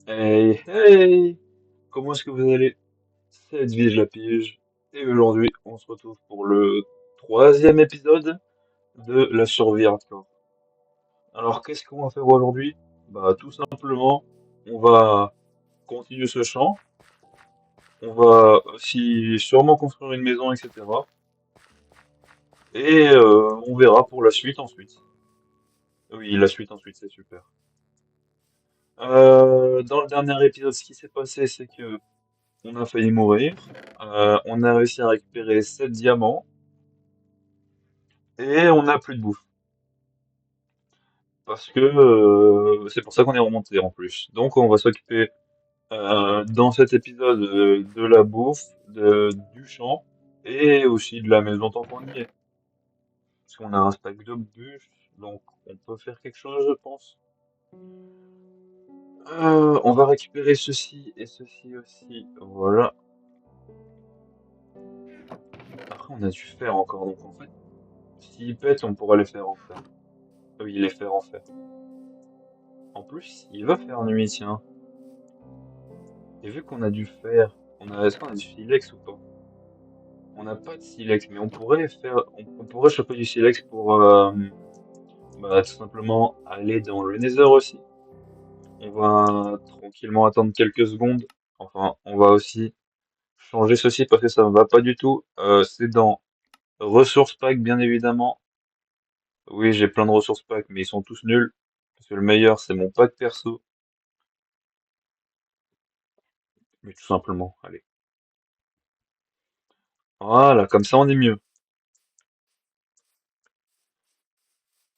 Hey, hey! Comment est-ce que vous allez? C'est Edwige la pige. Et aujourd'hui, on se retrouve pour le troisième épisode de la survie hardcore. Alors, qu'est-ce qu'on va faire aujourd'hui? Bah, tout simplement, on va continuer ce champ. On va aussi sûrement construire une maison, etc. Et on verra pour la suite ensuite. Oui, la suite ensuite, c'est super. Dans le dernier épisode, ce qui s'est passé, c'est que on a failli mourir. On a réussi à récupérer 7 diamants. Et on n'a plus de bouffe. Parce que c'est pour ça qu'on est remonté en plus. Donc on va s'occuper dans cet épisode de la bouffe, du champ et aussi de la maison tant qu'on y est. Parce qu'on a un stack de bûches, donc on peut faire quelque chose, je pense. On va récupérer ceci et ceci aussi. Voilà. Après on a du fer encore, donc en fait, s'ils pètent, on pourra les faire en fer. Oui, les faire en fer. En plus, il va faire nuit, tiens. Et vu qu'on a du fer, est-ce qu'on a du silex ou pas? On n'a pas de silex, mais on pourrait choper du silex pour, bah, tout simplement aller dans le Nether aussi. On va tranquillement attendre quelques secondes. Enfin, on va aussi changer ceci parce que ça ne va pas du tout. C'est dans ressources pack, bien évidemment. Oui, j'ai plein de ressources pack, mais ils sont tous nuls. Parce que le meilleur, c'est mon pack perso. Mais tout simplement, allez. Voilà, comme ça on est mieux.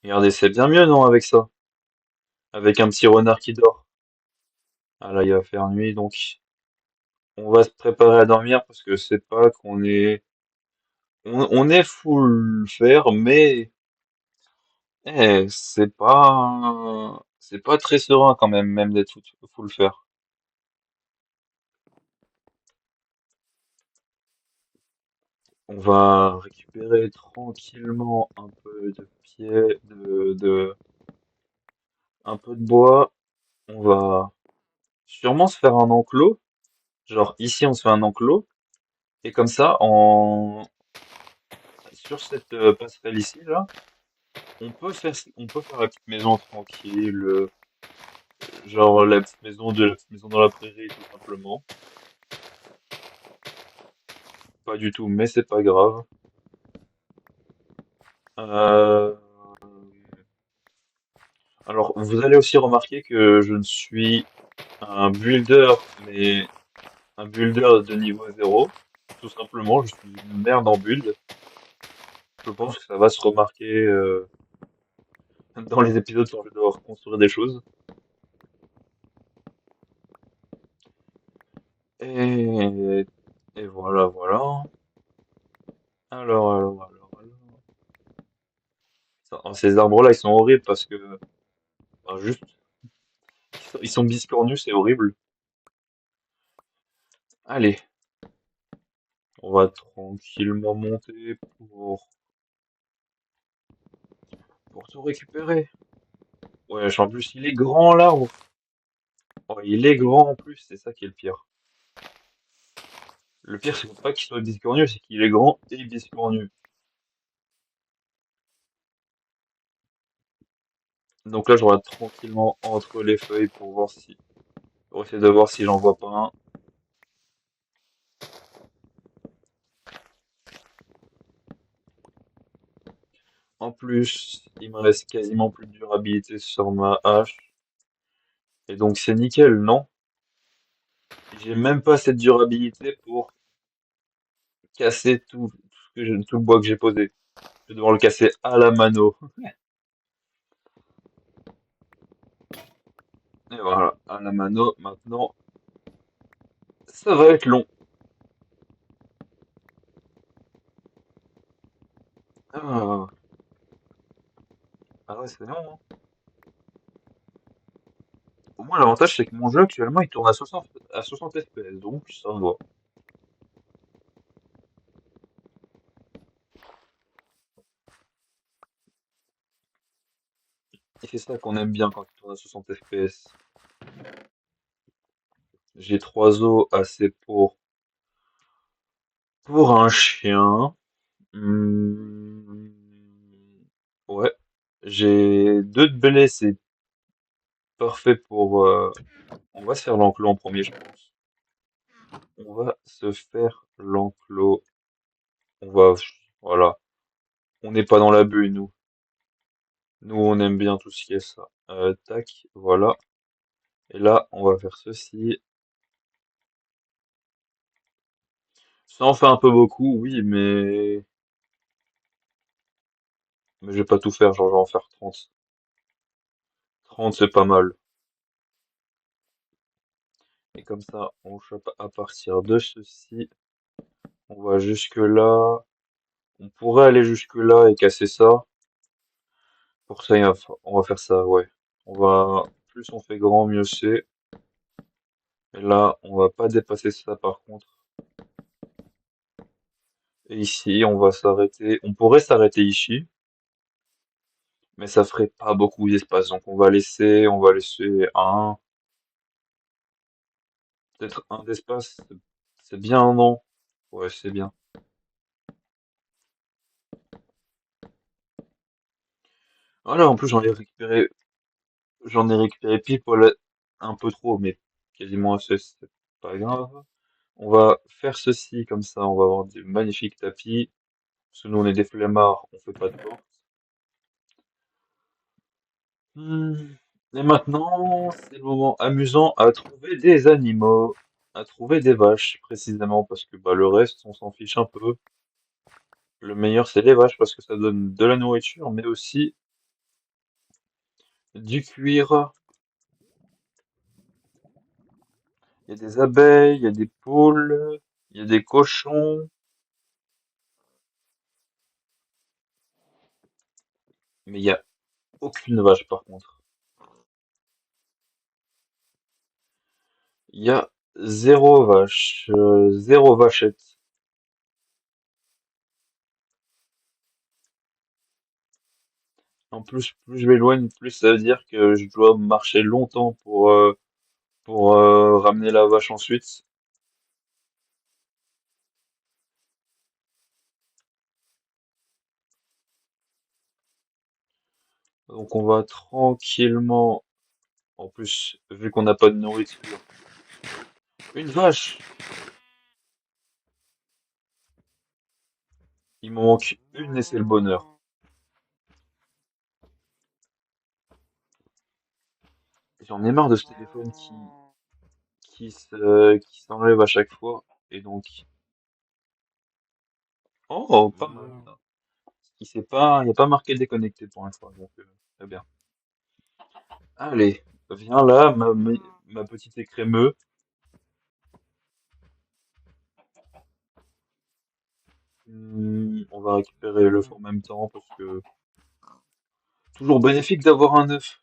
Regardez, c'est bien mieux, non, avec ça? Avec un petit renard qui dort. Ah là, il va faire nuit, donc on va se préparer à dormir parce que c'est pas qu'on est... On est full fer, mais c'est pas très serein quand même, même d'être full fer. On va récupérer tranquillement un peu de un peu de bois. On va sûrement se faire un enclos. Genre ici, on se fait un enclos. Et comme ça, sur cette passerelle ici, là, on peut faire la petite maison tranquille, genre la petite maison dans la prairie, tout simplement. Pas du tout, mais c'est pas grave. Euh, alors, vous allez aussi remarquer que je ne suis un builder, mais un builder de niveau zéro. Tout simplement, je suis une merde en build. Je pense que ça va se remarquer dans les épisodes où je vais devoir construire des choses. Et, et voilà, voilà. Alors. Ces arbres-là, ils sont horribles parce que, enfin, juste, ils sont biscornus, c'est horrible. Allez, on va tranquillement monter pour tout récupérer. Ouais, en plus, il est grand l'arbre. Oh, il est grand en plus, c'est ça qui est le pire. Le pire, c'est pas qu'il soit biscornu, c'est qu'il est grand et biscornu. Donc là, je regarde tranquillement entre les feuilles pour essayer de voir si j'en vois pas un. En plus, il me reste quasiment plus de durabilité sur ma hache. Et donc c'est nickel, non? J'ai même pas cette durabilité pour casser tout le bois que j'ai posé. Je vais devoir le casser à la mano. Et voilà, à la mano, maintenant, ça va être long. Ah, ah ouais, c'est long, hein. Au moins, l'avantage, c'est que mon jeu, actuellement, il tourne à 60 FPS, donc ça va. Et c'est ça qu'on aime bien quand il tourne à 60 FPS. J'ai 3 os assez pour un chien. Hmm, ouais. J'ai 2 de blé, c'est parfait pour. On va se faire l'enclos en premier, je pense. On va se faire l'enclos. On va. Voilà. On n'est pas dans l'abus, nous. Nous, on aime bien tout ce qui est ça. Tac, voilà. Et là, on va faire ceci. Ça en fait un peu beaucoup, oui, mais je vais pas tout faire, genre, je vais en faire 30. 30, c'est pas mal. Et comme ça, on chope à partir de ceci. On va jusque là. On pourrait aller jusque là et casser ça. Pour ça, on va faire ça, ouais. Plus on fait grand, mieux c'est. Et là, on va pas dépasser ça par contre. Et ici, on va s'arrêter. On pourrait s'arrêter ici, mais ça ferait pas beaucoup d'espace. Donc on va laisser peut-être un d'espace. C'est bien, non? Ouais, c'est bien. Voilà, en plus j'en ai récupéré pile poil un peu trop, mais quasiment assez, c'est pas grave. On va faire ceci comme ça, on va avoir des magnifiques tapis. Parce que nous on est des flemmards, on fait pas de porte. Hmm. Et maintenant, c'est le moment amusant à trouver des animaux, à trouver des vaches précisément, parce que bah, le reste on s'en fiche un peu. Le meilleur c'est les vaches parce que ça donne de la nourriture, mais aussi du cuir. Il y a des abeilles, il y a des poules, il y a des cochons, mais il y a aucune vache par contre. Il y a zéro vache, zéro vachette. En plus je m'éloigne, plus ça veut dire que je dois marcher longtemps pour ramener la vache ensuite. Donc on va tranquillement, en plus, vu qu'on n'a pas de nourriture. Une vache! Il m'en manque une et c'est le bonheur. J'en ai marre de ce téléphone qui s'enlève à chaque fois. Et donc, oh, pas mal ça. Il n'y a pas marqué déconnecté pour l'instant, donc très bien. Allez, viens là, ma petite écrémeux. On va récupérer l'œuf en même temps parce que toujours bénéfique d'avoir un œuf.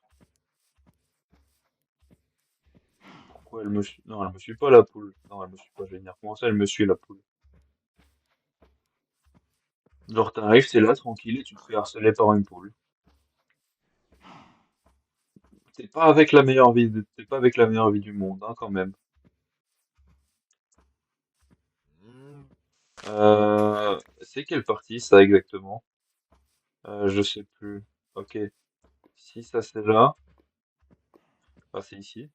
Pourquoi elle me suit? Non, elle me suit pas la poule. Non, elle me suit pas, je vais dire. Comment ça, elle me suit la poule? Genre, t'arrives, t'es là, tranquille, et tu te fais harceler par une poule. T'es pas avec la meilleure vie du monde, hein, quand même. C'est quelle partie, ça, exactement? Je sais plus. Ok. Si ça, c'est là. Ah, c'est ici.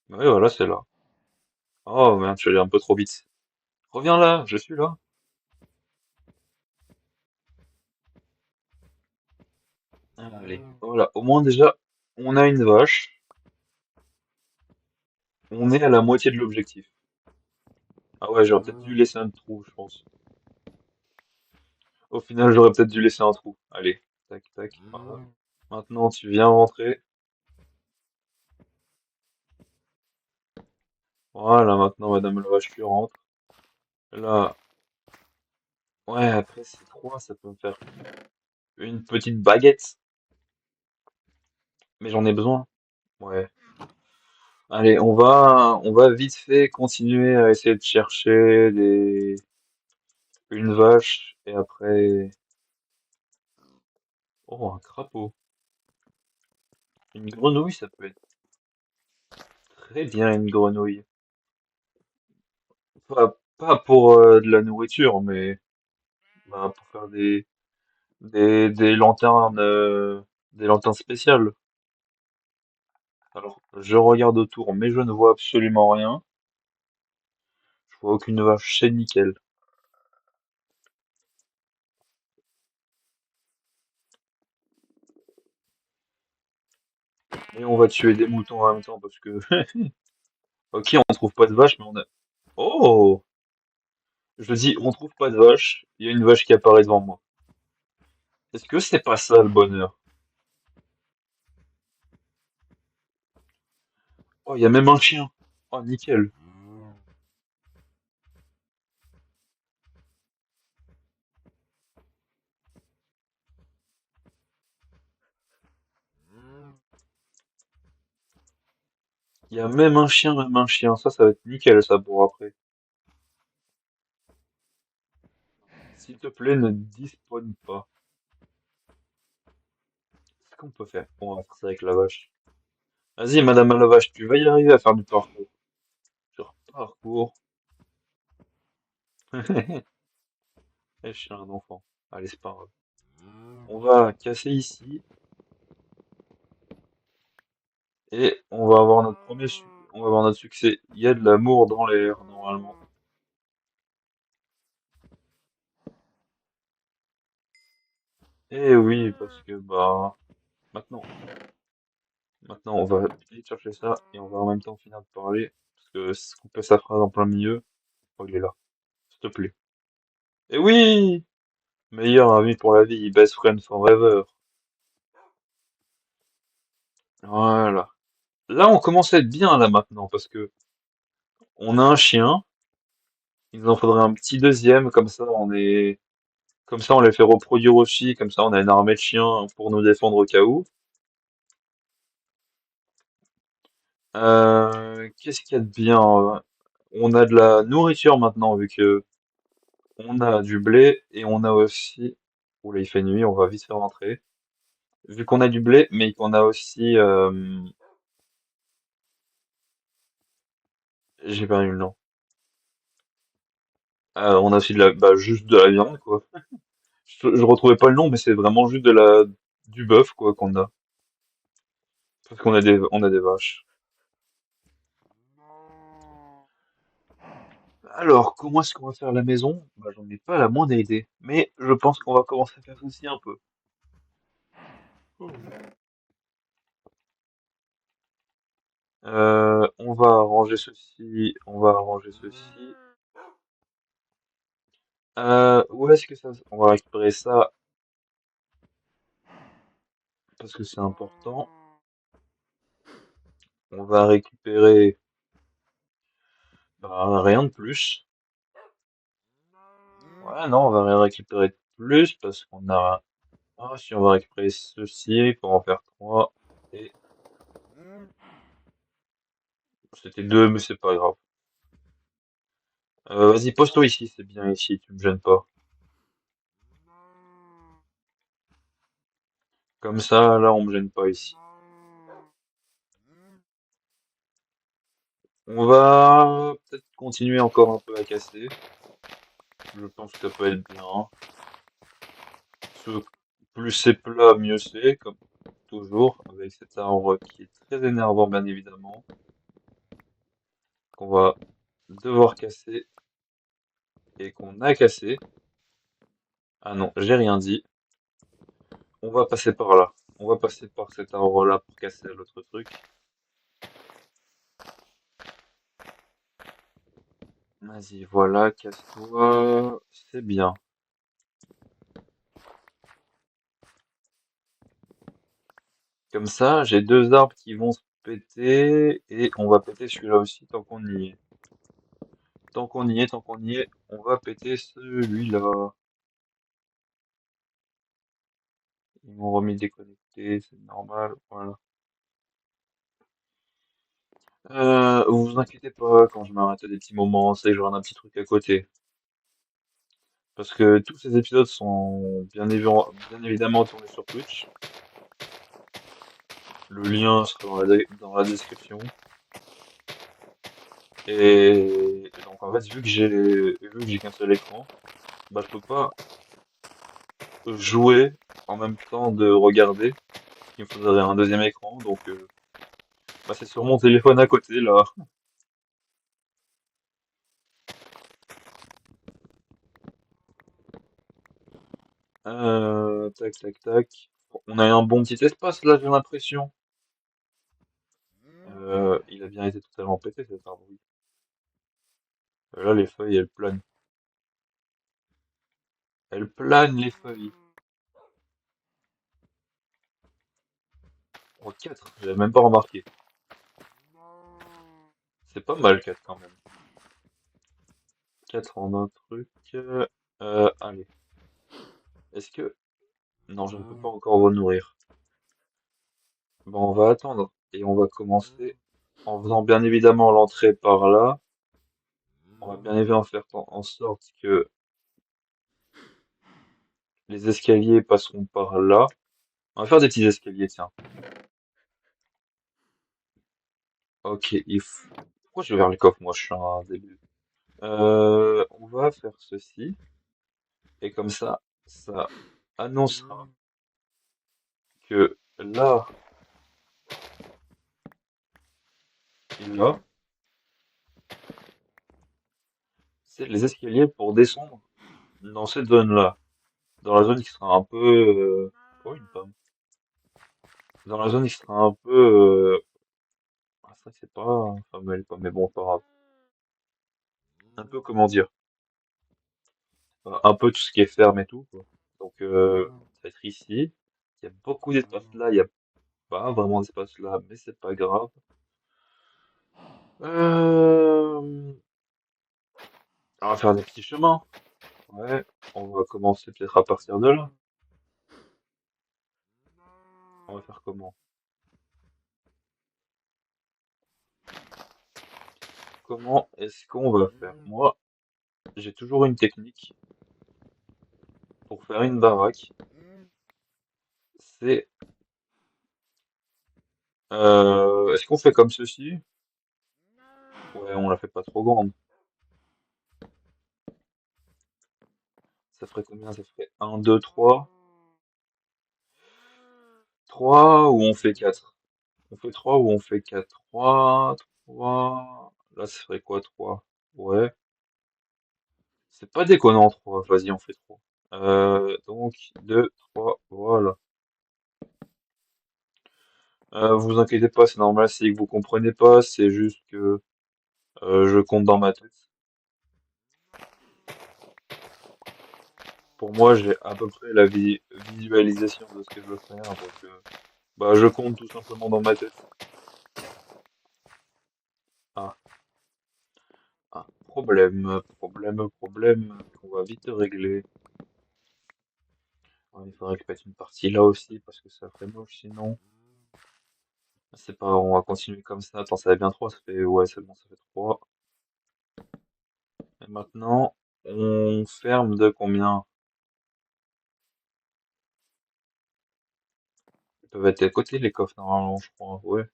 Oui, voilà, c'est là. Oh, merde, je suis allé un peu trop vite. Reviens là, je suis là. Allez, voilà. Au moins, déjà, on a une vache. On est à la moitié de l'objectif. Ah ouais, j'aurais peut-être dû laisser un trou, je pense. Au final, j'aurais peut-être dû laisser un trou. Allez, tac, tac, voilà. Maintenant, tu viens rentrer. Voilà, maintenant, Madame la vache, tu rentres. Là, ouais, après, c'est 3, ça peut me faire une petite baguette. Mais j'en ai besoin. Ouais. Allez, on va vite fait continuer à essayer de chercher une vache. Et après... Oh, un crapaud. Une grenouille, ça peut être très bien une grenouille. Pas pour de la nourriture, mais bah, pour faire des lanternes spéciales. Alors, je regarde autour, mais je ne vois absolument rien. Je vois aucune vache, c'est nickel. Et on va tuer des moutons en même temps parce que, ok, on trouve pas de vache, mais on a. Oh! Je dis, on trouve pas de vache. Il y a une vache qui apparaît devant moi. Est-ce que c'est pas ça le bonheur? Oh, il y a même un chien. Oh, nickel. Il y a même un chien, même un chien. Ça va être nickel, ça, pour après. S'il te plaît, ne dispone pas. Qu'est-ce qu'on peut faire? On va faire ça avec la vache. Vas-y, madame la vache, tu vas y arriver à faire du parcours. Sur parcours. Eh, je suis un enfant. Allez, c'est pas grave. On va casser ici. Et on va avoir on va avoir notre succès. Il y a de l'amour dans l'air, normalement. Eh oui, parce que, bah, maintenant. Maintenant, on va aller chercher ça et on va en même temps finir de parler. Parce que couper sa phrase en plein milieu. Oh, il est là. S'il te plaît. Eh oui! Meilleur ami pour la vie, best friend forever. Voilà. Là, on commence à être bien, là, maintenant, parce que on a un chien. Il nous en faudrait un petit deuxième, comme ça, on les fait reproduire aussi, comme ça, on a une armée de chiens pour nous défendre au cas où. Qu'est-ce qu'il y a de bien? On a de la nourriture maintenant, vu que on a du blé et on a aussi. Oula, il fait nuit, on va vite faire rentrer. Vu qu'on a du blé, mais qu'on a aussi. J'ai pas eu le nom. On a aussi juste de la viande, quoi. Je retrouvais pas le nom, mais c'est vraiment juste du bœuf, quoi, qu'on a. Parce on a des vaches. Alors, comment est-ce qu'on va faire la maison? Bah, j'en ai pas la moindre idée. Mais je pense qu'on va commencer à faire ceci un peu. On va arranger ceci, on va arranger ceci. Où est-ce que ça... On va récupérer ça parce que c'est important. On va récupérer rien de plus. Ouais, non, on va rien récupérer de plus parce qu'on a... Ah, si on va récupérer ceci pour en faire trois. Et c'était deux, mais c'est pas grave. Vas-y, pose-toi ici, c'est bien ici, tu me gênes pas. Comme ça, là, on me gêne pas ici. On va peut-être continuer encore un peu à casser. Je pense que ça peut être bien. Ce- Plus c'est plat, mieux c'est, comme toujours, avec cet arbre qui est très énervant, bien évidemment, qu'on va devoir casser et qu'on a cassé. Ah non, j'ai rien dit. On va passer par là. On va passer par cet arbre-là pour casser l'autre truc. Vas-y, voilà, casse-toi. C'est bien. Comme ça, j'ai deux arbres qui vont se péter et on va péter celui-là aussi tant qu'on y est. Tant qu'on y est, tant qu'on y est, on va péter celui-là. Ils m'ont remis déconnecté, c'est normal, voilà. Vous vous inquiétez pas quand je m'arrête à des petits moments, c'est que je regarde un petit truc à côté. Parce que tous ces épisodes sont bien évidemment tournés sur Twitch. Le lien sera dans la description. Et donc en fait, vu que j'ai qu'un seul écran, bah je peux pas jouer en même temps de regarder. Il me faudrait un deuxième écran, donc bah c'est sur mon téléphone à côté là. Tac tac tac. On a un bon petit espace là, j'ai l'impression. Il a bien été totalement pété cet arbre. Oui. Là, les feuilles, elles planent. Elles planent les feuilles. Oh, 4, j'avais même pas remarqué. C'est pas mal 4 quand même. 4 en un truc. Allez. Est-ce que... Non, je ne peux pas encore renourrir. Bon, on va attendre. Et on va commencer en faisant bien évidemment l'entrée par là. On va bien évidemment faire en sorte que les escaliers passeront par là. On va faire des petits escaliers, tiens. Ok, pourquoi je vais vers le coffre, moi, je suis un débile. On va faire ceci. Et comme ça annoncera que là et là, c'est les escaliers pour descendre dans cette zone-là. Dans la zone qui sera un peu... Oh, une pomme. Dans la zone qui sera un peu... c'est vrai que c'est pas... Enfin, mais elle est pas... Mais bon, pas grave. Un peu, comment dire? Un peu tout ce qui est ferme et tout, quoi. Donc, ça va être ici. Il y a beaucoup d'espace là, il y a pas vraiment d'espace là, mais c'est pas grave. Euh... On va faire des petits chemins. Ouais, on va commencer peut-être à partir de là. On va faire comment? Comment est-ce qu'on va faire? Moi, j'ai toujours une technique pour faire une baraque. C'est, est-ce qu'on fait comme ceci? Ouais, on la fait pas trop grande. Ça ferait combien? Ça ferait un, 2, 3. 3 ou on fait 4? On fait 3 ou on fait 4? 3, 3. Là, ça ferait quoi, 3? Ouais. C'est pas déconnant, 3. Vas-y, on fait 3. Donc, 2, 3, voilà. Vous inquiétez pas, c'est normal, c'est que vous comprenez pas, c'est juste que je compte dans ma tête. Pour moi, j'ai à peu près la visualisation de ce que je veux faire, donc bah, je compte tout simplement dans ma tête. Ah, problème, qu'on va vite régler. Ouais, il faudrait que je mette une partie là aussi, parce que ça ferait moche sinon. C'est pas, on va continuer comme ça. Attends, ça va bien 3, ça fait, ouais, c'est bon, ça fait 3. Et maintenant, on ferme de combien? Ils peuvent être à côté, les coffres, normalement, je crois. Ouais.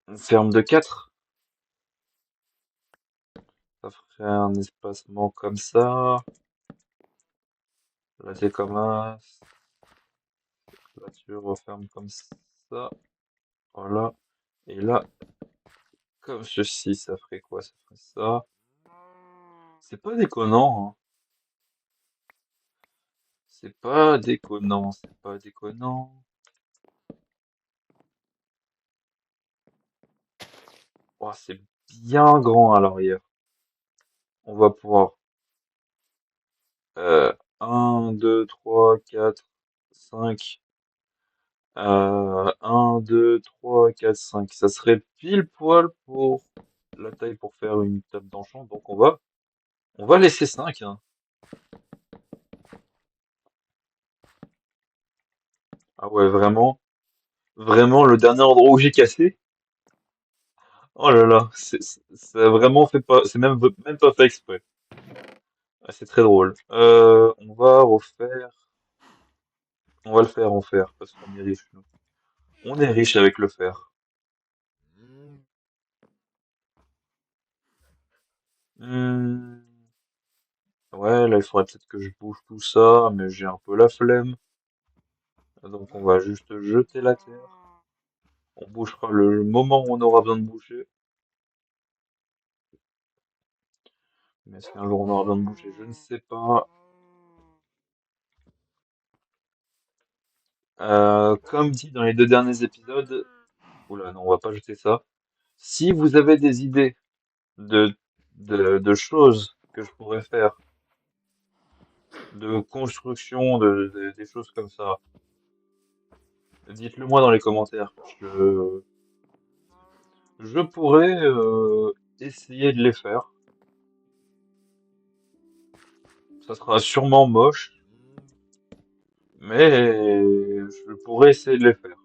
On ferme de 4. Ça ferait un espacement comme ça. Là, c'est comme un. Là, tu refermes comme ça. Voilà. Et là, comme ceci, ça ferait quoi? Ça ferait ça. C'est pas déconnant, hein. C'est pas déconnant, c'est pas déconnant. Oh, c'est bien grand à l'arrière. On va pouvoir 1, 2, 3, 4, 5. 1, 2, 3, 4, 5. Ça serait pile poil pour la taille pour faire une table d'enchant. Donc on va laisser 5, hein. Ah ouais, vraiment. Vraiment, le dernier endroit où j'ai cassé. Oh là là, c'est vraiment fait pas, c'est même pas fait exprès. Ah, c'est très drôle. On va refaire. On va le faire en fer, parce qu'on est riche, nous. On est riche avec le fer. Hmm, ouais, là, il faudrait peut-être que je bouge tout ça, mais j'ai un peu la flemme. Donc on va juste jeter la terre. On bougera le moment où on aura besoin de bouger. Mais est-ce qu'un jour on aura besoin de bouger? Je ne sais pas. Comme dit dans les deux derniers épisodes, oula, non, on va pas jeter ça. Si vous avez des idées de, de choses que je pourrais faire, de construction, des choses comme ça, dites-le moi dans les commentaires. Je pourrais essayer de les faire. Ça sera sûrement moche, mais je pourrais essayer de les faire.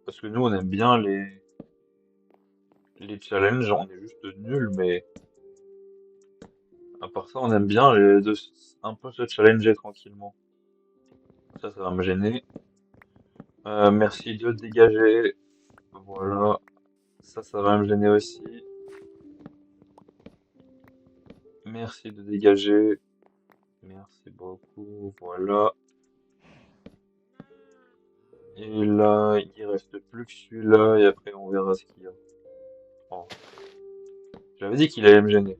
Parce que nous, on aime bien les challenges, on est juste nuls, mais à part ça, on aime bien un peu se challenger tranquillement. Ça va me gêner. Merci de dégager. Voilà. Ça va me gêner aussi. Merci de dégager. Merci beaucoup. Voilà. Et là, il reste plus que celui-là, et après, on verra ce qu'il y a. Oh. J'avais dit qu'il allait me gêner.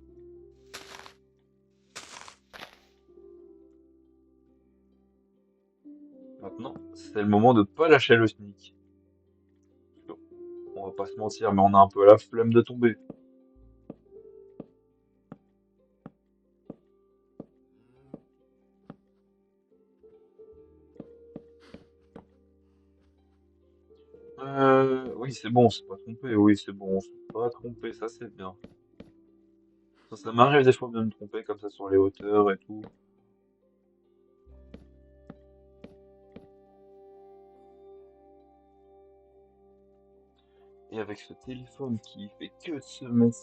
Maintenant, c'est le moment de pas lâcher le sneak. On va pas se mentir, mais on a un peu la flemme de tomber. Oui, c'est bon, c'est pas trompé. Oui, c'est bon, c'est pas trompé. Ça, c'est bien. Ça m'arrive des fois de me tromper comme ça sur les hauteurs et tout. Et avec ce téléphone qui fait que de se mettre,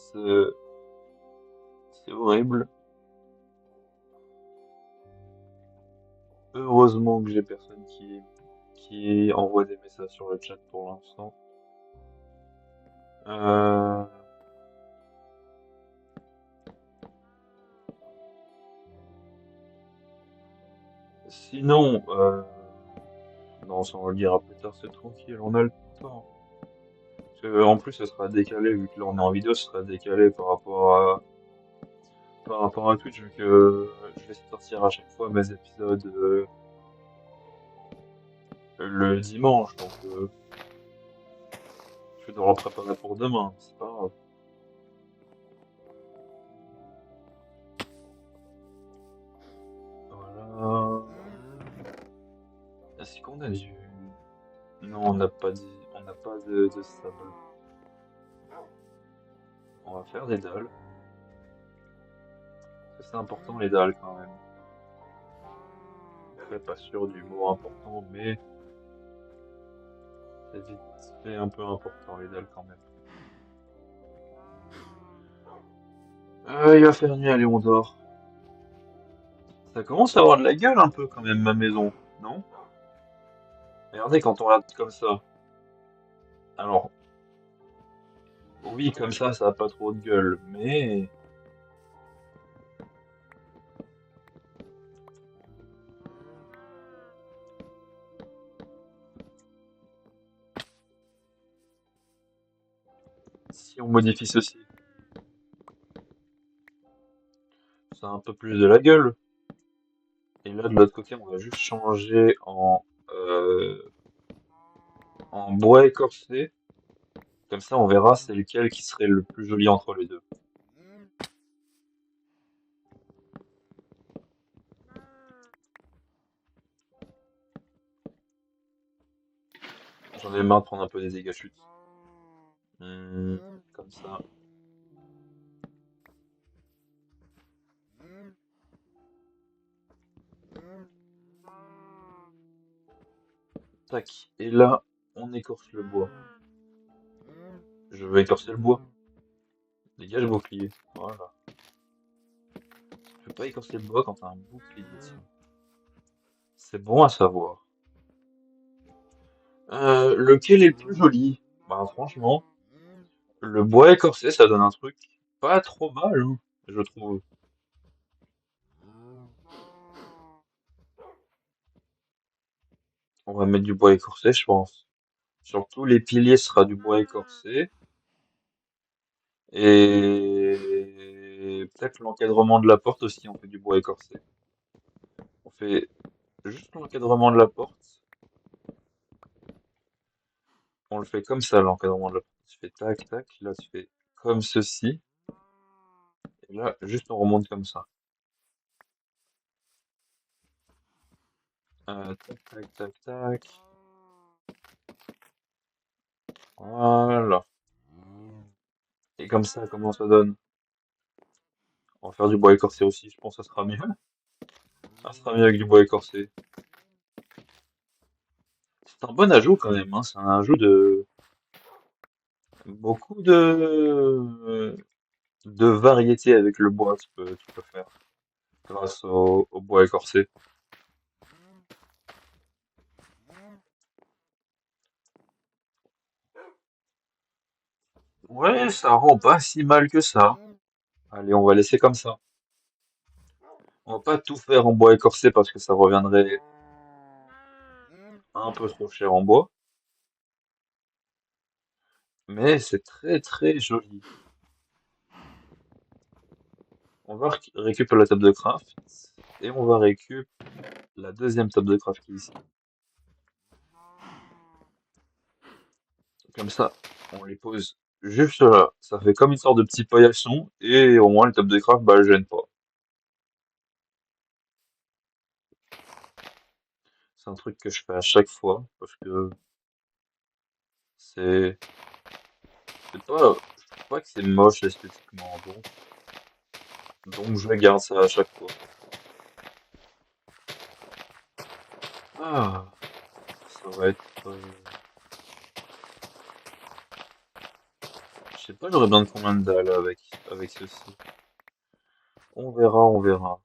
c'est horrible. Heureusement que j'ai personne qui envoie des messages sur le chat pour l'instant. Euh, Sinon, non, ça on le dira plus tard, c'est tranquille, on a le temps. Parce que, en plus, ce sera décalé, vu que là on est en vidéo, ce sera décalé par rapport à Twitch, vu que je vais sortir à chaque fois mes épisodes le dimanche, donc je vais devoir préparer pour demain, c'est pas grave. Voilà. Est-ce qu'on a du... Non, on n'a pas de sable. On va faire des dalles. Parce que c'est important les dalles quand même. Je suis pas sûr du mot important, mais c'est vite fait un peu important les dalles quand même. Il va faire nuit, allez, on dort. Ça commence à avoir de la gueule un peu quand même ma maison, non? Regardez quand on regarde comme ça. Alors, oui, comme ça a pas trop de gueule, mais si on modifie ceci, ça a un peu plus de la gueule. Et là, de l'autre côté, on va juste changer en bois écorcé. Comme ça, on verra c'est lequel qui serait le plus joli entre les deux. J'en ai marre de prendre un peu des dégâts chutes. Comme ça. Tac. Et là, on écorce le bois. Je vais écorcer le bois. Dégage bouclier. Voilà. Tu peux pas écorcer le bois quand t'as un bouclier, tiens. C'est bon à savoir. Lequel est le plus joli? Bah franchement, le bois écorcé, ça donne un truc pas trop mal, hein, je trouve. On va mettre du bois écorcé, je pense. Surtout les piliers sera du bois écorcé. Et peut-être l'encadrement de la porte aussi, on fait du bois écorcé. On fait juste l'encadrement de la porte. On le fait comme ça, l'encadrement de la porte. Tu fais tac, tac. Là, tu fais comme ceci. Et là, juste on remonte comme ça. Tac, tac, tac, tac. Voilà. Et comme ça, comment ça donne? On va faire du bois écorcé aussi, je pense que ça sera mieux. Ça sera mieux avec du bois écorcé. C'est un bon ajout quand même, hein. C'est un ajout de beaucoup de variété avec le bois, tu peux faire grâce au bois écorcé. Ouais, ça rend pas si mal que ça. Allez, on va laisser comme ça. On va pas tout faire en bois écorcé parce que ça reviendrait un peu trop cher en bois. Mais c'est très très joli. On va récupérer la table de craft. Et on va récupérer la deuxième table de craft qui est ici. Comme ça, on les pose juste là. Ça fait comme une sorte de petit paillasson. Et au moins, le table de craft, bah, elle gêne pas. C'est un truc que je fais à chaque fois. Parce que c'est c'est pas, je trouve pas que c'est moche esthétiquement. Donc je garde ça à chaque fois. Ah, ça va être. Je sais pas, j'aurais besoin de combien de dalles avec ceci. On verra, on verra.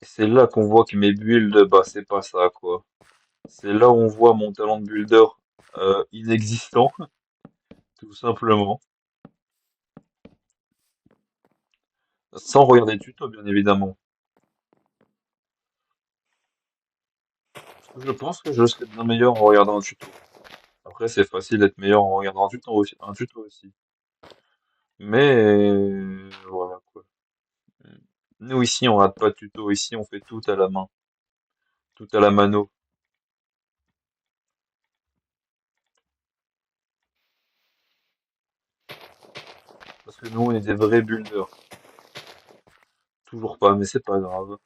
Et c'est là qu'on voit que mes builds, bah c'est pas ça quoi. C'est là où on voit mon talent de builder inexistant, tout simplement. Sans regarder de tuto, bien évidemment. Parce que je pense que je serais bien meilleur en regardant un tuto. Après, c'est facile d'être meilleur en regardant un tuto aussi. Mais voilà quoi. Nous ici, on rate pas de tuto. Ici, on fait tout à la main, tout à la mano. Parce que nous, on est des vrais builders. Toujours pas, mais c'est pas grave.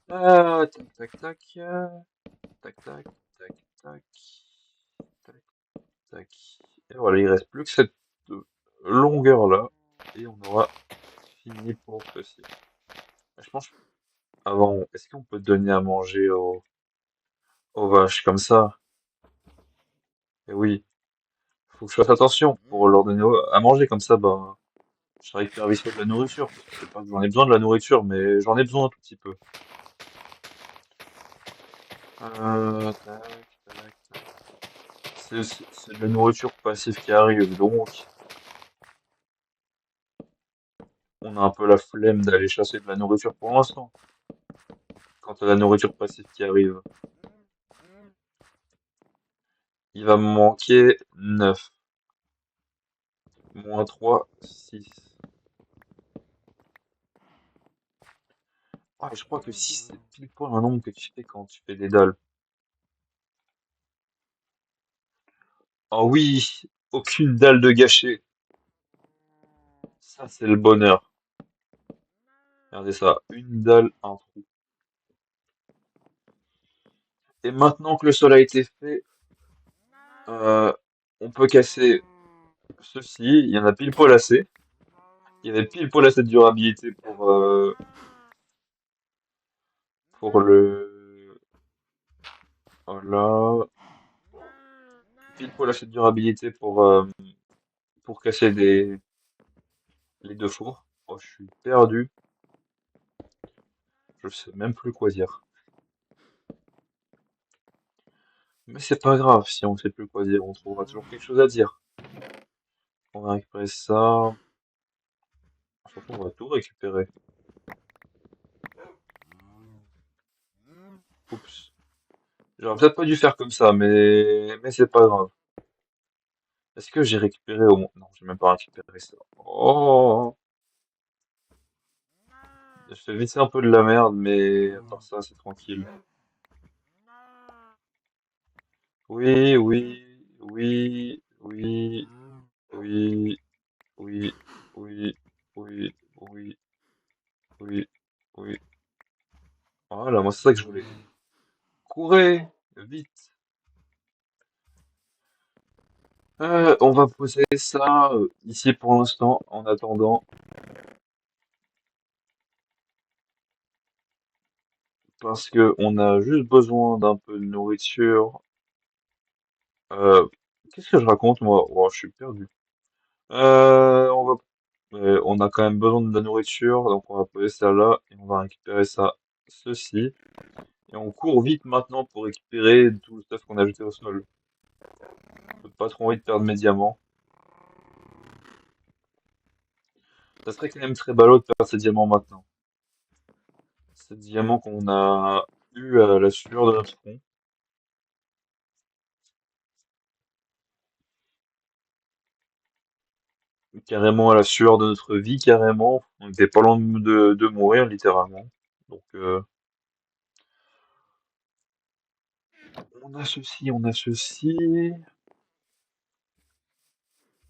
Tac, tac, tac, tac, tac, tac, tac, tac, tac. Et voilà, il reste plus que cette longueur-là. Et on aura fini pour ceci. Je pense, avant, est-ce qu'on peut donner à manger aux vaches comme ça? Et oui, faut que je fasse attention pour leur donner à manger comme ça, bah, je récupère vite fait de la nourriture. Parce que c'est pas que j'en ai besoin de la nourriture, mais j'en ai besoin un tout petit peu. Tac, tac, tac. C'est de la nourriture passive qui arrive, donc on a un peu la flemme d'aller chasser de la nourriture pour l'instant. Quant à la nourriture passive qui arrive, il va me manquer 9. Moins 3, 6. Ah, je crois que 6 c'est pile poil un nombre que tu fais quand tu fais des dalles. Ah oui, aucune dalle de gâchée. Ça, c'est le bonheur. Regardez ça, une dalle, un trou. Et maintenant que le sol a été fait, euh, on peut casser ceci. Il y en a pile poil assez. Il y avait pile poil assez de durabilité pour le... Voilà. Pile poil assez de durabilité pour casser les deux fours. Oh, je suis perdu. Je sais même plus quoi dire. Mais c'est pas grave, si on sait plus quoi dire, on trouvera toujours quelque chose à dire. On va récupérer ça. Surtout, on va tout récupérer. Oups. J'aurais peut-être pas dû faire comme ça, mais c'est pas grave. Est-ce que j'ai récupéré au moins... Non, j'ai même pas récupéré ça. Oh! Je fais vite fait un peu de la merde, mais à part ça, c'est tranquille. Oui, oui, oui, oui, oui, oui, oui, oui, oui, oui, oui. Voilà, moi c'est ça que je voulais. Courez! Vite! On va poser ça ici pour l'instant, en attendant, parce que on a juste besoin d'un peu de nourriture. Euh, Qu'est-ce que je raconte, moi? Oh, je suis perdu. On a quand même besoin de la nourriture, donc on va poser ça là, et on va récupérer ça, ceci. Et on court vite maintenant pour récupérer tout le stuff qu'on a jeté au sol. J'ai pas trop envie de perdre mes diamants. Ça serait quand même très ballot de perdre ces diamants maintenant. Ces diamants qu'on a eu à la sueur de notre front. Carrément à la sueur de notre vie, carrément. On était pas loin de mourir, littéralement. Donc, on a ceci, on a ceci.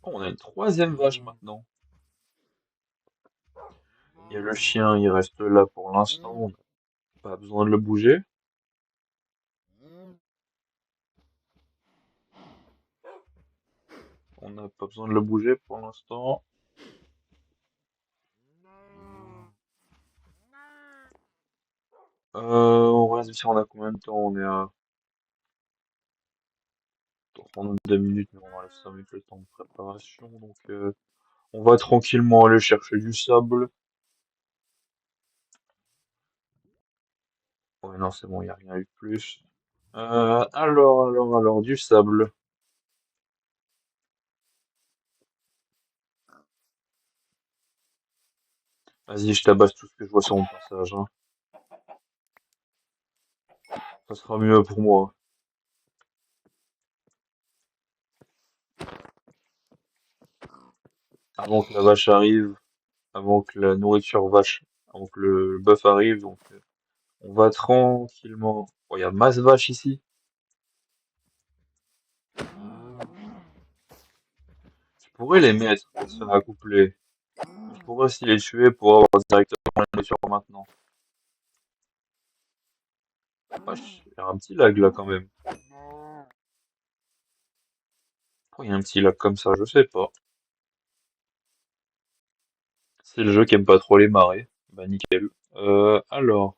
Oh, on a une troisième vache maintenant. Et le chien, il reste là pour l'instant. On n'a pas besoin de le bouger. On n'a pas besoin de le bouger pour l'instant. On reste ici, on a combien de temps? On est à 32 minutes, mais on a 5 minutes le temps de préparation. Donc, on va tranquillement aller chercher du sable. Ouais, non, c'est bon, il n'y a rien eu de plus. Alors, du sable. Vas-y, je tabasse tout ce que je vois sur mon passage, hein. Ça sera mieux pour moi. Avant que la vache arrive, avant que la nourriture vache, avant que le bœuf arrive, donc on va tranquillement. Oh, il y a masse vache ici. Je pourrais les mettre pour se faire accoupler. Je pourrais aussi les tuer pour avoir directement la nourriture maintenant. Wesh, il y a un petit lag là quand même. Pourquoi il y a un petit lag comme ça? Je sais pas. C'est le jeu qui aime pas trop les marées. Bah nickel. Alors,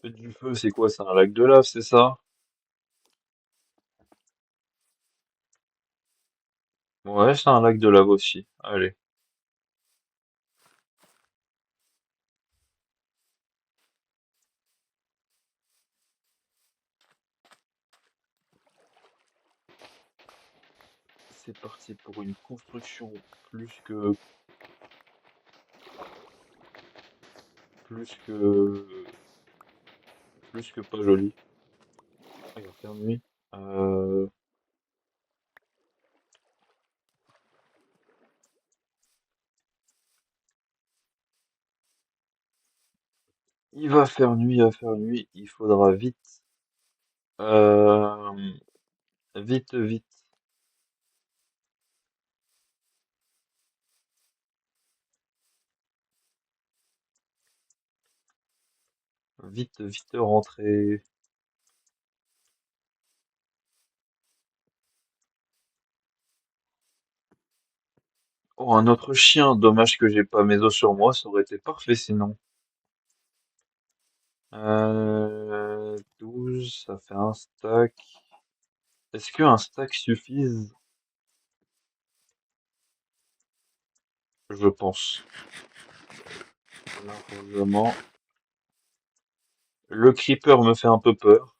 faites du feu, c'est quoi? C'est un lac de lave, c'est ça? Ouais, c'est un lac de lave aussi. Allez, c'est parti pour une construction plus que plus que plus que pas jolie. Ah, il va faire nuit. Euh, il va faire nuit, il va faire nuit. Il faudra vite, euh, vite, vite, vite, vite rentrer. Oh, un autre chien. Dommage que j'ai pas mes os sur moi, ça aurait été parfait sinon. 12, ça fait un stack. Est-ce qu'un stack suffise? Je pense. Largement. Le creeper me fait un peu peur.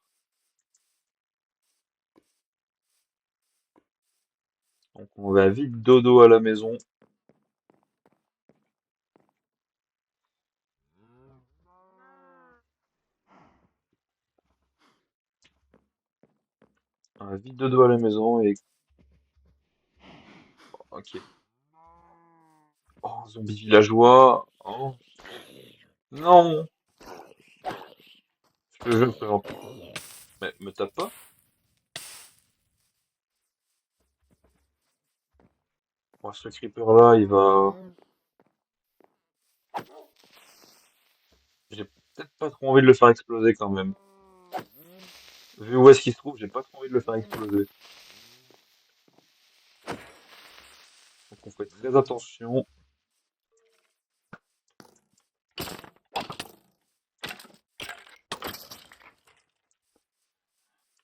Donc on va vite dodo à la maison. On va vite dodo à la maison et... Ok. Oh, zombie villageois. Oh, non! Je te jure que j'en peux pas. Mais me tape pas. Bon, ce creeper là, il va... J'ai peut-être pas trop envie de le faire exploser quand même. Vu où est-ce qu'il se trouve, j'ai pas trop envie de le faire exploser. Donc on fait très attention.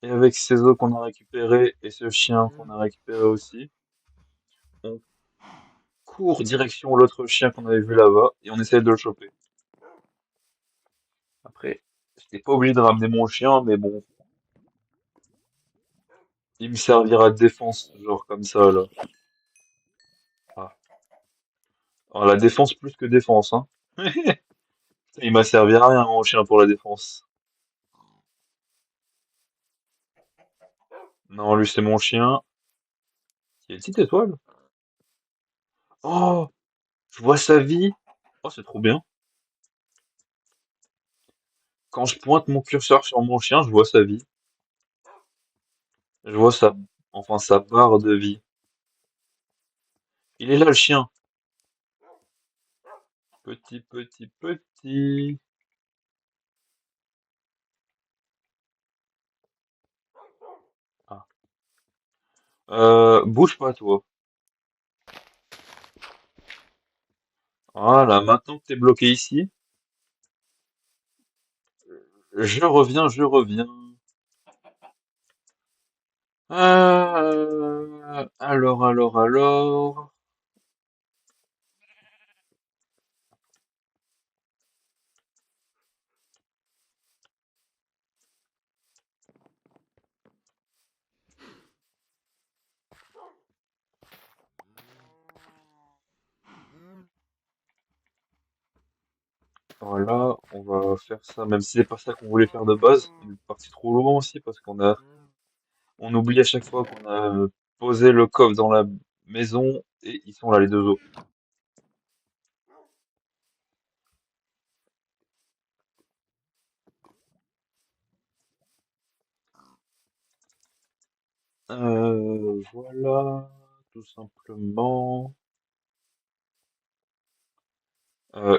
Et avec ces os qu'on a récupérés et ce chien qu'on a récupéré aussi, on court direction l'autre chien qu'on avait vu là-bas et on essaie de le choper. Après, j'étais pas obligé de ramener mon chien, mais bon, il me servira de défense, genre comme ça là. Ah. Alors, la défense plus que défense, hein. Il m'a servi à rien mon chien pour la défense. Non, lui c'est mon chien. Il y a une petite étoile. Oh, je vois sa vie. Oh, c'est trop bien. Quand je pointe mon curseur sur mon chien, je vois sa vie. Je vois enfin sa barre de vie. Il est là le chien. Petit, petit, petit. Ah. Bouge pas toi. Voilà, maintenant que t'es bloqué ici, je reviens, je reviens. Alors. Voilà, on va faire ça, même si c'est pas ça qu'on voulait faire de base. On est parti trop loin aussi parce on oublie à chaque fois qu'on a posé le coffre dans la maison et ils sont là les deux os. Voilà, tout simplement.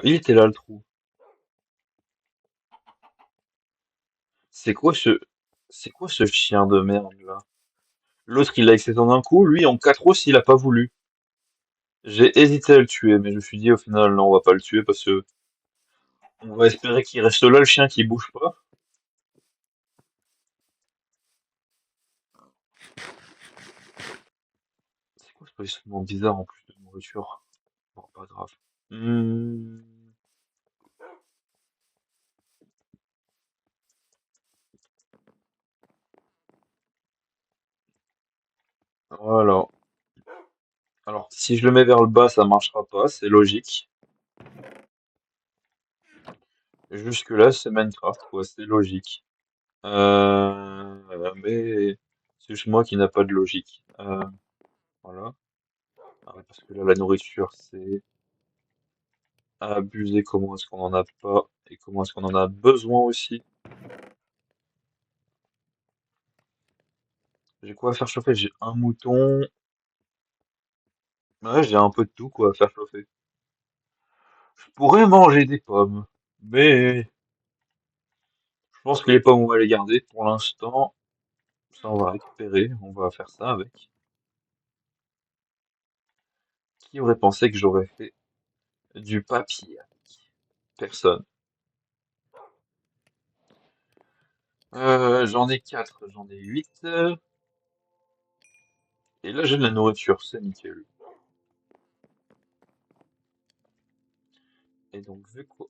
Il était là le trou. C'est quoi ce, c'est quoi ce chien de merde là? L'autre il a accès en un coup, lui en quatre os il a pas voulu. J'ai hésité à le tuer, mais je me suis dit au final non on va pas le tuer parce que on va espérer qu'il reste là le chien qui bouge pas. C'est quoi ce positionnement bizarre en plus de nourriture? Bon, pas grave. Hmm, voilà. Alors, si je le mets vers le bas, ça marchera pas, c'est logique. Jusque-là, c'est Minecraft, quoi, c'est logique. Mais c'est juste moi qui n'a pas de logique. Voilà. Ah ouais, parce que là, la nourriture, c'est abusé. Comment est-ce qu'on en a pas? Et comment est-ce qu'on en a besoin aussi? J'ai quoi à faire chauffer? J'ai un mouton. Ouais, j'ai un peu de tout, quoi, à faire chauffer. Je pourrais manger des pommes. Mais je pense que les pommes, on va les garder pour l'instant. Ça, on va récupérer. On va faire ça avec. Qui aurait pensé que j'aurais fait du papier? Personne. J'en ai 4, j'en ai 8. Et là, j'ai de la nourriture, c'est nickel. Et donc, vu quoi?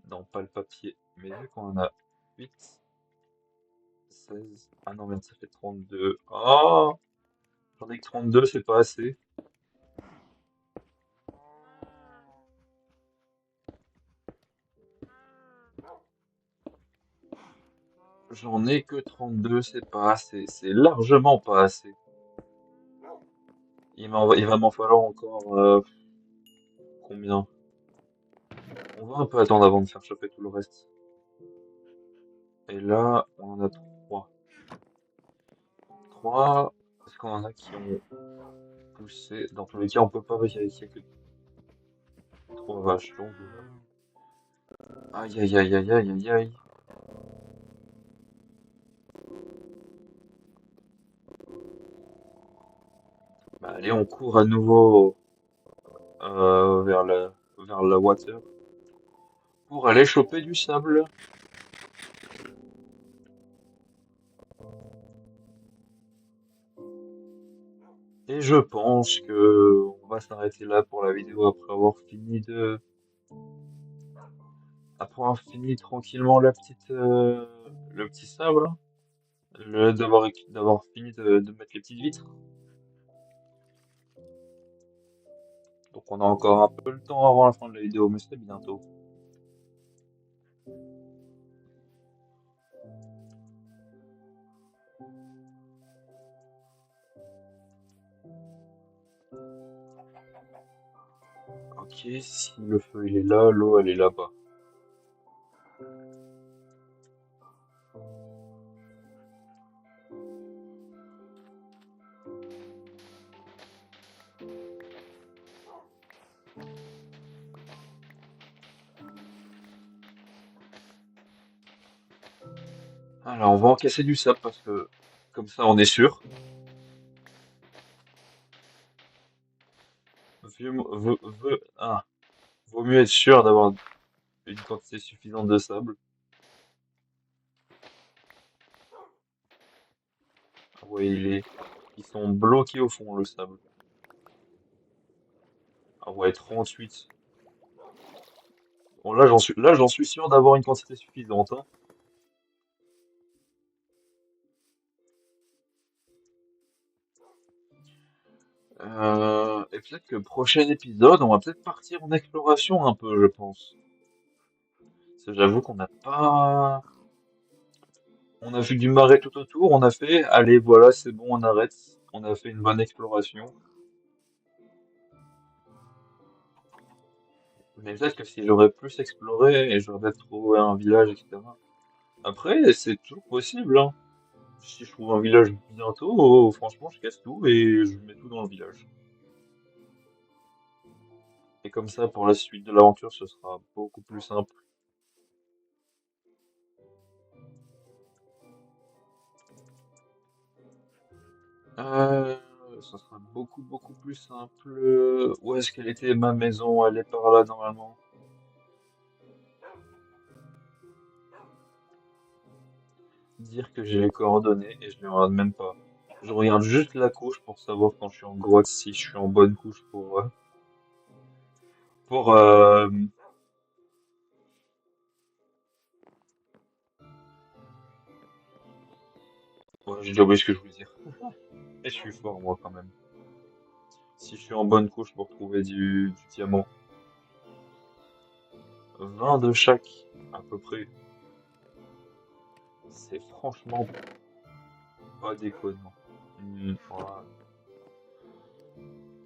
Non, pas le papier, mais vu qu'on en a 8, 16. Ah non, même ça fait 32. Oh! J'en ai que 32, c'est pas assez. J'en ai que 32, c'est pas assez. C'est largement pas assez. Il va m'en falloir encore combien? On va un peu attendre avant de faire choper tout le reste. Et là, on en a 3. 3, parce qu'on en a qui ont poussé. Dans tous les cas, on peut pas vérifier que 3 vaches. Donc, aïe aïe aïe aïe aïe aïe aïe. Bah, allez, on court à nouveau vers la water pour aller choper du sable. Et je pense que on va s'arrêter là pour la vidéo après avoir fini tranquillement le petit sable, hein. D'avoir fini de mettre les petites vitres. Donc on a encore un peu le temps avant la fin de la vidéo, mais c'est bientôt. Ok, si le feu il est là, l'eau elle est là-bas. Alors on va encaisser du sable parce que comme ça on est sûr. Vaut mieux être sûr d'avoir une quantité suffisante de sable. Ah ouais, ils sont bloqués au fond, le sable. Ah ouais, 38. Bon, là, j'en suis sûr d'avoir une quantité suffisante, hein. Et peut-être que le prochain épisode, on va peut-être partir en exploration un peu, je pense. Parce que j'avoue qu'on n'a pas... On a vu du marais tout autour, on a fait, allez, voilà, c'est bon, on arrête. On a fait une bonne exploration. Mais peut-être que si j'aurais plus exploré et j'aurais peut-être trouvé un village, etc. Après, c'est toujours possible, hein. Si je trouve un village bientôt, franchement, je casse tout et je mets tout dans le village. Et comme ça, pour la suite de l'aventure, ce sera beaucoup plus simple. Euh, Ça sera beaucoup plus simple. Où est-ce qu'elle était ma maison? Elle est par là normalement. Dire que j'ai les coordonnées et je les regarde même pas. Je regarde juste la couche pour savoir quand je suis en grotte si je suis en bonne couche pour ouais, j'ai déjà oublié ce que je voulais dire. Et je suis fort moi quand même. Si je suis en bonne couche pour trouver du diamant. 20 de chaque, à peu près. C'est franchement pas déconnant. Voilà.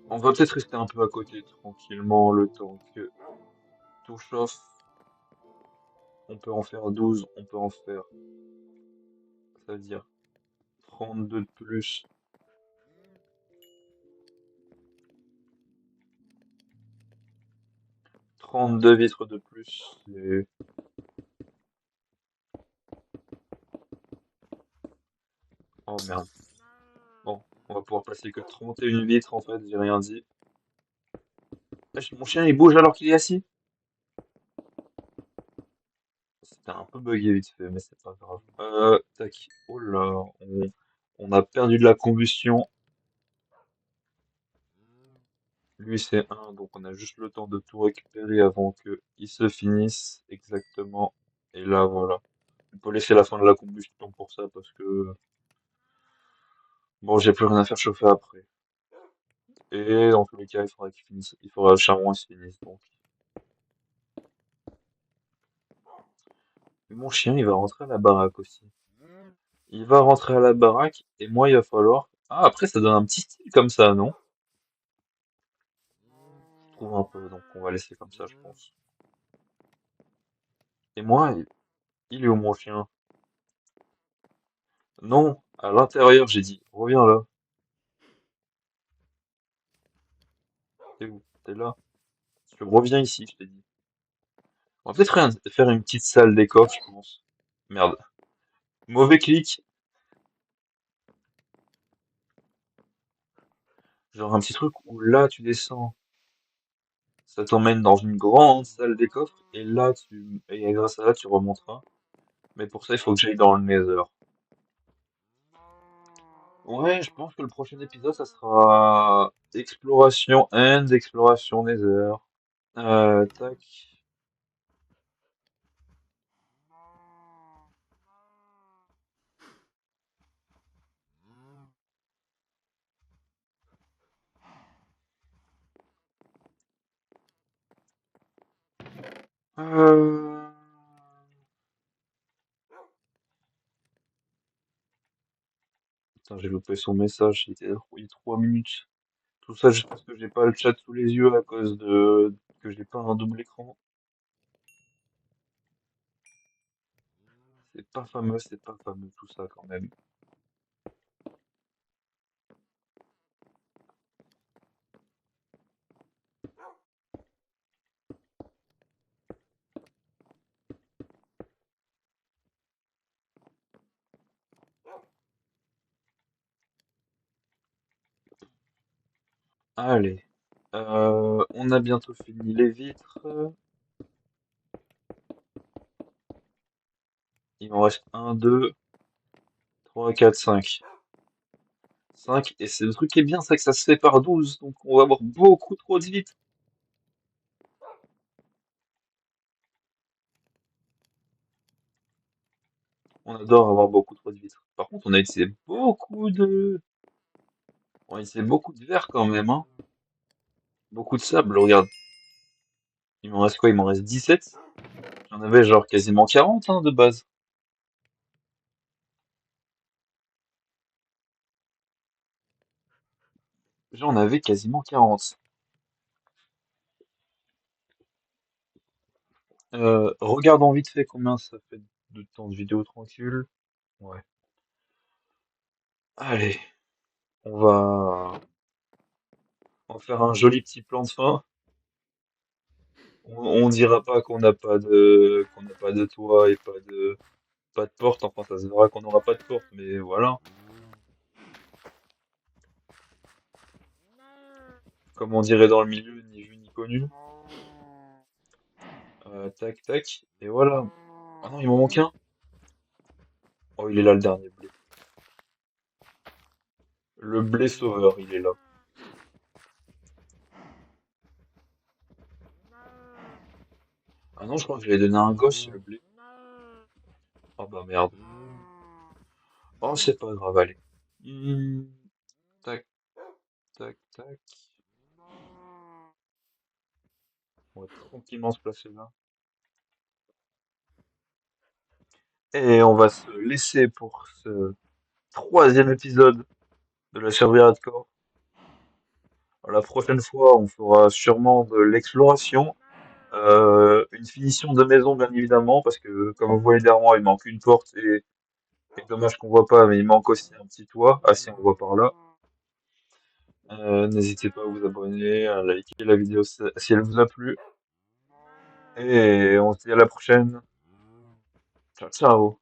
On va peut-être rester un peu à côté tranquillement le temps que tout chauffe. On peut en faire 12, on peut en faire, c'est-à-dire 32 de plus, 32 vitres de plus. Oh merde. Bon, on va pouvoir passer que 31 vitres en fait, j'ai rien dit. Mon chien il bouge alors qu'il est assis. C'était un peu bugué vite fait, mais c'est pas grave. Tac. Oh là, on a perdu de la combustion. Lui c'est un, donc on a juste le temps de tout récupérer avant que il se finisse. Exactement. Et là voilà. On peut laisser la fin de la combustion pour ça parce que bon j'ai plus rien à faire chauffer après. Et dans tous les cas il faudra qu'il finisse. Il faudra le charbon se finisse donc. Mon chien il va rentrer à la baraque aussi. Il va rentrer à la baraque et moi il va falloir. Ah après ça donne un petit style comme ça, non? Je trouve un peu, donc on va laisser comme ça je pense. Et moi, il est où mon chien? Non, à l'intérieur, j'ai dit. Reviens là. T'es où? T'es là. Tu reviens ici, je t'ai dit. On va peut-être faire une petite salle des coffres, je pense. Merde. Mauvais clic. Genre un petit truc où là, tu descends. Ça t'emmène dans une grande salle des coffres. Et là, et grâce à là, tu remonteras. Mais pour ça, il faut que j'aille dans le Nether. Ouais, je pense que le prochain épisode, ça sera Exploration End, Exploration Nether. Tac. Euh... Putain, j'ai loupé son message, il y a 3 minutes. Tout ça juste parce que j'ai pas le chat sous les yeux à cause de que j'ai pas un double écran. C'est pas fameux tout ça quand même. Allez. On a bientôt fini les vitres. Il m'en reste un, 2, 3, 4, 5. 5. Et c'est le truc qui est bien, c'est que ça se fait par 12. Donc on va avoir beaucoup trop de vitres. On adore avoir beaucoup trop de vitres. Par contre, on a utilisé beaucoup de verre quand même, hein. Beaucoup de sable, regarde. Il m'en reste quoi? Il m'en reste 17. J'en avais genre quasiment 40 hein, de base. J'en avais quasiment 40. Regardons vite fait combien ça fait de temps de vidéo tranquille. Ouais. Allez, on va en faire un joli petit plan de fin. On dira pas qu'on n'a pas de toit et pas de porte. Enfin, ça se verra qu'on n'aura pas de porte, mais voilà. Comme on dirait dans le milieu, ni vu ni connu. Tac, tac. Et voilà. Ah non, il m'en manque un. Oh, il est là le dernier blé. Le blé sauveur, il est là. Ah non, je crois que je l'ai donné à un gosse, le blé. Oh bah merde. Oh, c'est pas grave, allez. Hmm, tac, tac, tac. On va tranquillement se placer là. Et on va se laisser pour ce troisième épisode de la survie hardcore. La prochaine fois, on fera sûrement de l'exploration. Une finition de maison, bien évidemment, parce que comme vous voyez derrière moi, il manque une porte et dommage qu'on voit pas, mais il manque aussi un petit toit. Ah si, on voit par là. N'hésitez pas à vous abonner, à liker la vidéo si elle vous a plu. Et on se dit à la prochaine. Ciao, ciao.